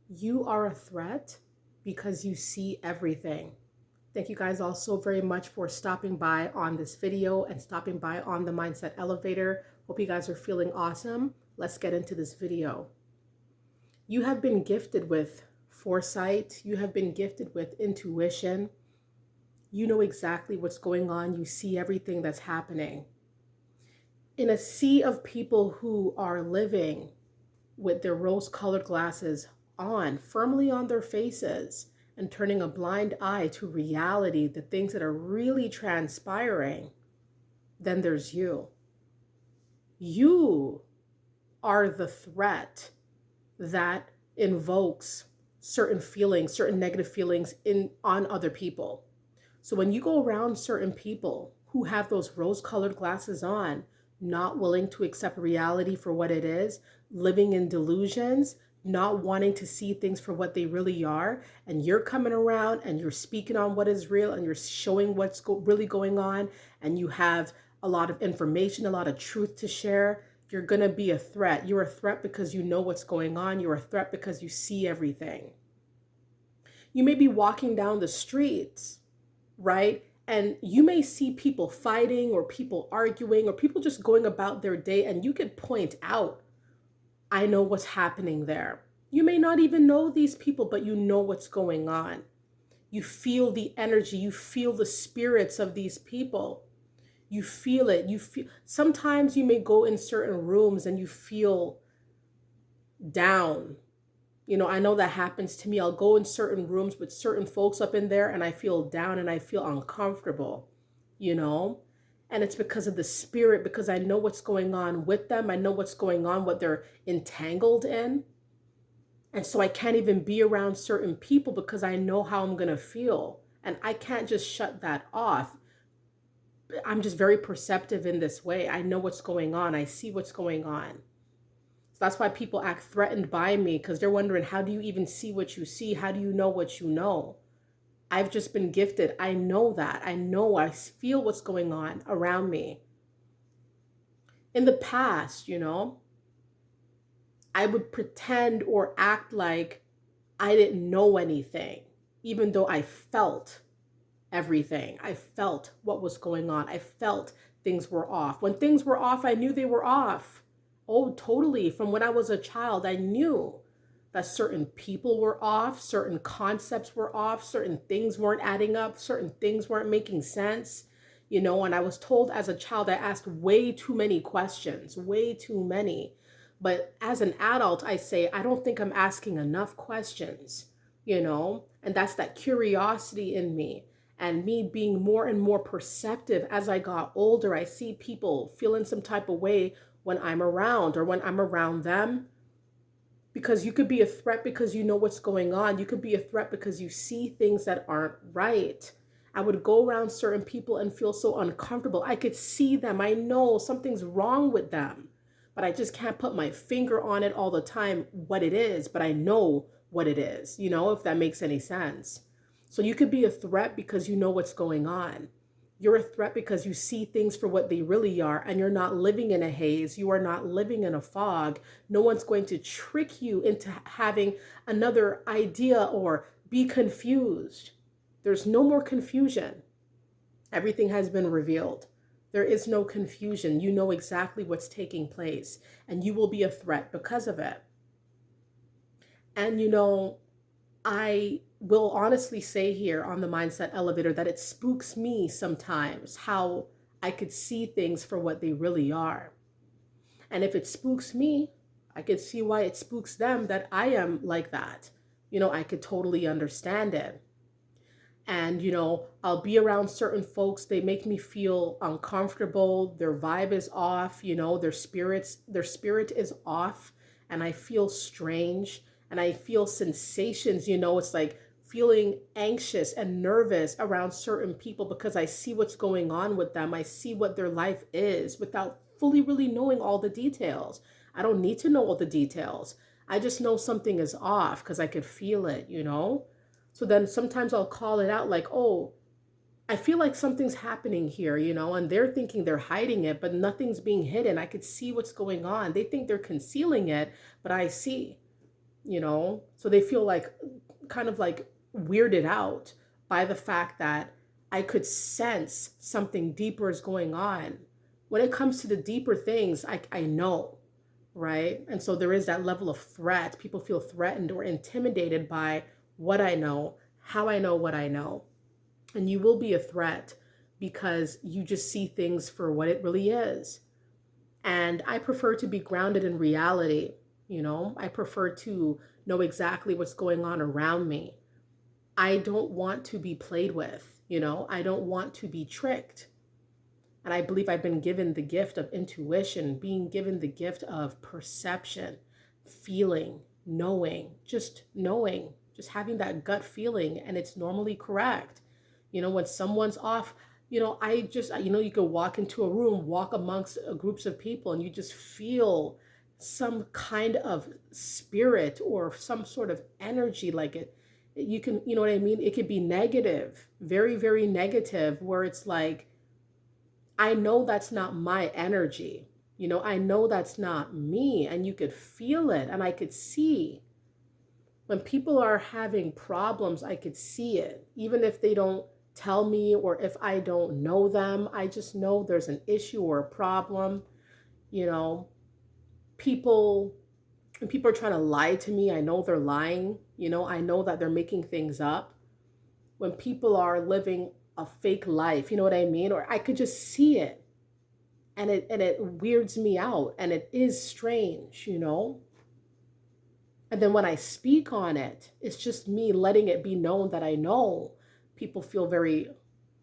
You are a threat because you see everything. Thank you guys all so very much for stopping by on this video and stopping by on the Mindset Elevator. Hope you guys are feeling awesome. Let's get into this video. You have been gifted with foresight. You have been gifted with intuition. You know exactly what's going on. You see everything that's happening. In a sea of people who are living with their rose-colored glasses on, firmly on their faces, and turning a blind eye to reality, the things that are really transpiring, then there's you. You are the threat that invokes certain feelings, certain negative feelings on other people. So when you go around certain people who have those rose-colored glasses on, not willing to accept reality for what it is, living in delusions, not wanting to see things for what they really are, and you're coming around and you're speaking on what is real and you're showing what's really going on, and you have a lot of information, a lot of truth to share, you're going to be a threat. You're a threat because you know what's going on. You're a threat because you see everything. You may be walking down the streets, right? And you may see people fighting or people arguing or people just going about their day, and you could point out, I know what's happening there. You may not even know these people, but you know what's going on. You feel the energy, you feel the spirits of these people. You feel it. You feel sometimes you may go in certain rooms and you feel down. I know that happens to me. I'll go in certain rooms with certain folks up in there and I feel down and I feel uncomfortable, you know? And it's because of the spirit, because I know what's going on with them. I know what's going on, what they're entangled in. And so I can't even be around certain people because I know how I'm going to feel. And I can't just shut that off. I'm just very perceptive in this way. I know what's going on. I see what's going on. So that's why people act threatened by me, because they're wondering, how do you even see what you see? How do you know what you know? I've just been gifted. I know that. I feel what's going on around me. In the past, I would pretend or act like I didn't know anything, even though I felt everything. I felt what was going on. I felt things were off. When things were off, I knew they were off. Oh, totally. From when I was a child, I knew that certain people were off, certain concepts were off, certain things weren't adding up, certain things weren't making sense. And I was told as a child, I asked way too many questions, way too many. But as an adult, I say, I don't think I'm asking enough questions, and that's that curiosity in me. And me being more and more perceptive as I got older, I see people feeling some type of way when I'm around or when I'm around them. Because you could be a threat because you know what's going on. You could be a threat because you see things that aren't right. I would go around certain people and feel so uncomfortable. I could see them. I know something's wrong with them, but I just can't put my finger on it all the time, what it is, but I know what it is, if that makes any sense. So you could be a threat because you know what's going on. You're a threat because you see things for what they really are, and you're not living in a haze. You are not living in a fog. No one's going to trick you into having another idea or be confused. There's no more confusion. Everything has been revealed. There is no confusion. You know exactly what's taking place, and you will be a threat because of it. And I will honestly say here on the Mindset Elevator that it spooks me sometimes how I could see things for what they really are. And if it spooks me, I could see why it spooks them that I am like that. I could totally understand it. And, I'll be around certain folks. They make me feel uncomfortable. Their vibe is off, their spirit is off. And I feel strange and I feel sensations, it's like feeling anxious and nervous around certain people because I see what's going on with them. I see what their life is without fully really knowing all the details. I don't need to know all the details. I just know something is off because I could feel it. So then sometimes I'll call it out like, oh, I feel like something's happening here, and they're thinking they're hiding it, but nothing's being hidden. I could see what's going on. They think they're concealing it, but I see, So they feel like kind of like weirded out by the fact that I could sense something deeper is going on. When it comes to the deeper things, I know, right? And so there is that level of threat. People feel threatened or intimidated by what I know, how I know what I know. And you will be a threat because you just see things for what it really is. And I prefer to be grounded in reality. I prefer to know exactly what's going on around me. I don't want to be played with. I don't want to be tricked. And I believe I've been given the gift of intuition, being given the gift of perception, feeling, knowing, just having that gut feeling, and it's normally correct. When someone's off, I just, you could walk into a room, walk amongst groups of people, and you just feel some kind of spirit or some sort of energy like it. You can, you know what I mean? It could be negative, very, very negative, where it's like, I know that's not my energy. I know that's not me. And you could feel it. And I could see when people are having problems, I could see it. Even if they don't tell me or if I don't know them, I just know there's an issue or a problem. You know, people, when people are trying to lie to me, I know they're lying. I know that they're making things up. When people are living a fake life, you know what I mean? Or I could just see it, and it weirds me out, and it is strange. And then when I speak on it, it's just me letting it be known that I know. People feel very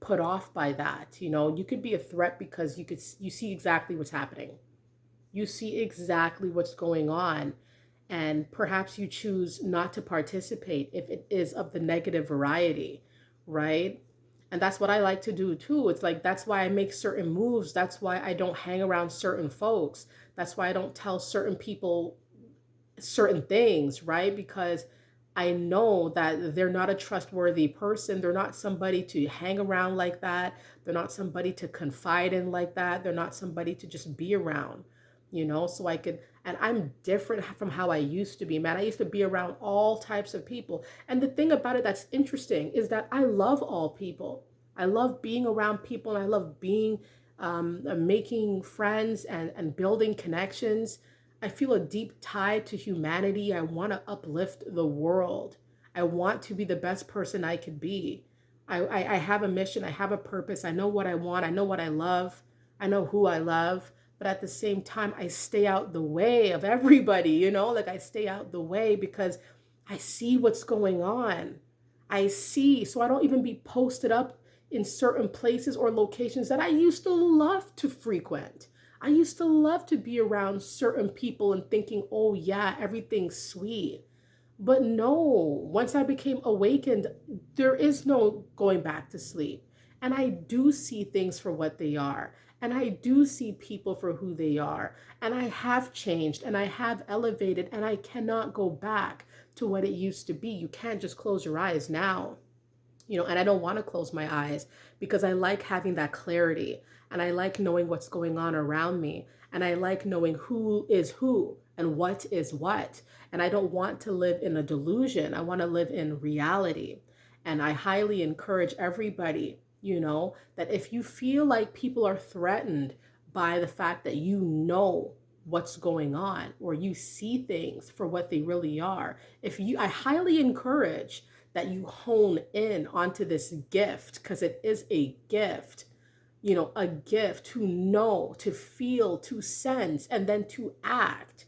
put off by that. You could be a threat because you see exactly what's happening. You see exactly what's going on, and perhaps you choose not to participate if it is of the negative variety, right? And that's what I like to do too. It's like that's why I make certain moves. That's why I don't hang around certain folks. That's why I don't tell certain people certain things, right? Because I know that they're not a trustworthy person. They're not somebody to hang around like that. They're not somebody to confide in like that. They're not somebody to just be around. So I could, and I'm different from how I used to be, man. I used to be around all types of people. And the thing about it that's interesting is that I love all people. I love being around people, and I love making friends and building connections. I feel a deep tie to humanity. I want to uplift the world. I want to be the best person I could be. I have a mission. I have a purpose. I know what I want. I know what I love. I know who I love. But at the same time, I stay out the way of everybody. Like I stay out the way because I see what's going on. I see. So I don't even be posted up in certain places or locations that I used to love to frequent. I used to love to be around certain people and thinking, oh, yeah, everything's sweet. But no, once I became awakened, there is no going back to sleep. And I do see things for what they are. And I do see people for who they are. And I have changed and I have elevated, and I cannot go back to what it used to be. You can't just close your eyes now. And I don't want to close my eyes because I like having that clarity, and I like knowing what's going on around me, and I like knowing who is who and what is what. And I don't want to live in a delusion. I want to live in reality. And I highly encourage everybody, that if you feel like people are threatened by the fact that you know what's going on or you see things for what they really are, I highly encourage that you hone in onto this gift, because it is a gift, a gift to know, to feel, to sense, and then to act,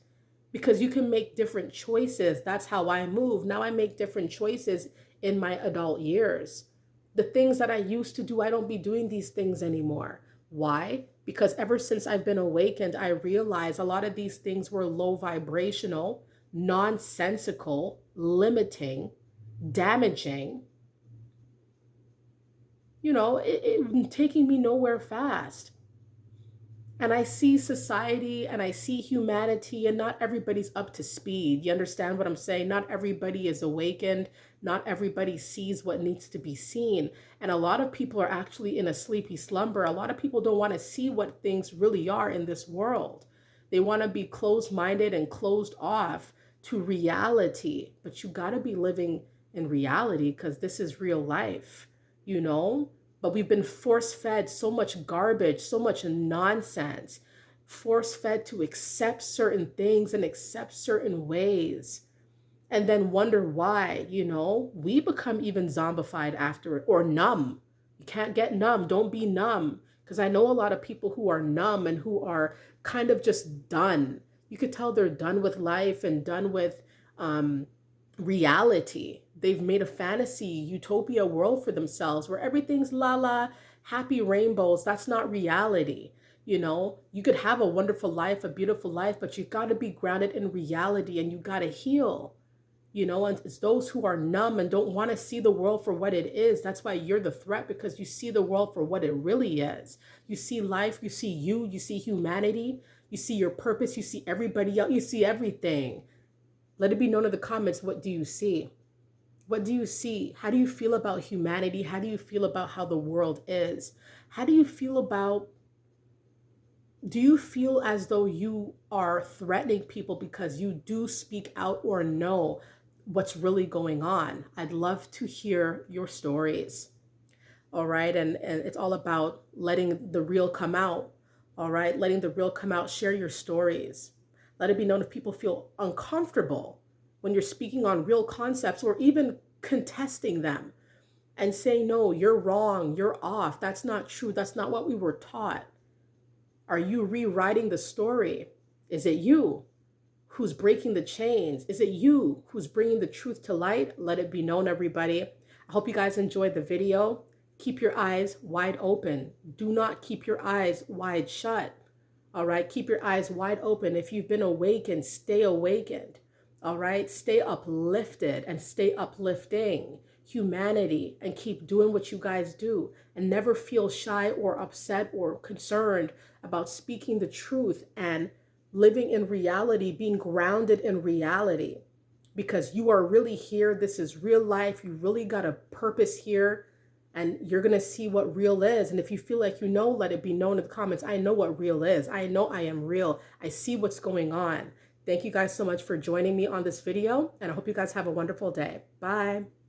because you can make different choices. That's how I move. Now I make different choices in my adult years. The things that I used to do, I don't be doing these things anymore. Why? Because ever since I've been awakened, I realized a lot of these things were low vibrational, nonsensical, limiting, damaging, it taking me nowhere fast. And I see society and I see humanity, and not everybody's up to speed. You understand what I'm saying? Not everybody is awakened. Not everybody sees what needs to be seen. And a lot of people are actually in a sleepy slumber. A lot of people don't want to see what things really are in this world. They want to be closed minded and closed off to reality. But you got to be living in reality because this is real life, you know? But we've been force fed so much garbage, so much nonsense, force fed to accept certain things and accept certain ways and then wonder why, you know, we become even zombified after it or numb. You can't get numb. Don't be numb. Because I know a lot of people who are numb and who are kind of just done. You could tell they're done with life and done with um, reality. They've made a fantasy utopia world for themselves where everything's la la, happy rainbows. That's not reality. You know, you could have a wonderful life, a beautiful life, but you got to be grounded in reality and you got to heal. You know, and it's those who are numb and don't want to see the world for what it is. That's why you're the threat, because you see the world for what it really is. You see life, you see you see humanity, you see your purpose, you see everybody else, you see everything. Let it be known in the comments, what do you see? What do you see? How do you feel about humanity? How do you feel about how the world is? How do you feel about, do you feel as though you are threatening people because you do speak out or know what's really going on? I'd love to hear your stories. All right. And it's all about letting the real come out. All right. Letting the real come out. Share your stories. Let it be known if people feel uncomfortable when you're speaking on real concepts or even contesting them and saying, no, you're wrong. You're off. That's not true. That's not what we were taught. Are you rewriting the story? Is it you who's breaking the chains? Is it you who's bringing the truth to light? Let it be known, everybody. I hope you guys enjoyed the video. Keep your eyes wide open. Do not keep your eyes wide shut. All right, keep your eyes wide open. If you've been awakened, stay awakened. All right, stay uplifted and stay uplifting humanity and keep doing what you guys do and never feel shy or upset or concerned about speaking the truth and living in reality, being grounded in reality, because you are really here. This is real life. You really got a purpose here and you're going to see what real is. And if you feel like you know, let it be known in the comments. I know what real is. I know I am real. I see what's going on. Thank you guys so much for joining me on this video, and I hope you guys have a wonderful day. Bye.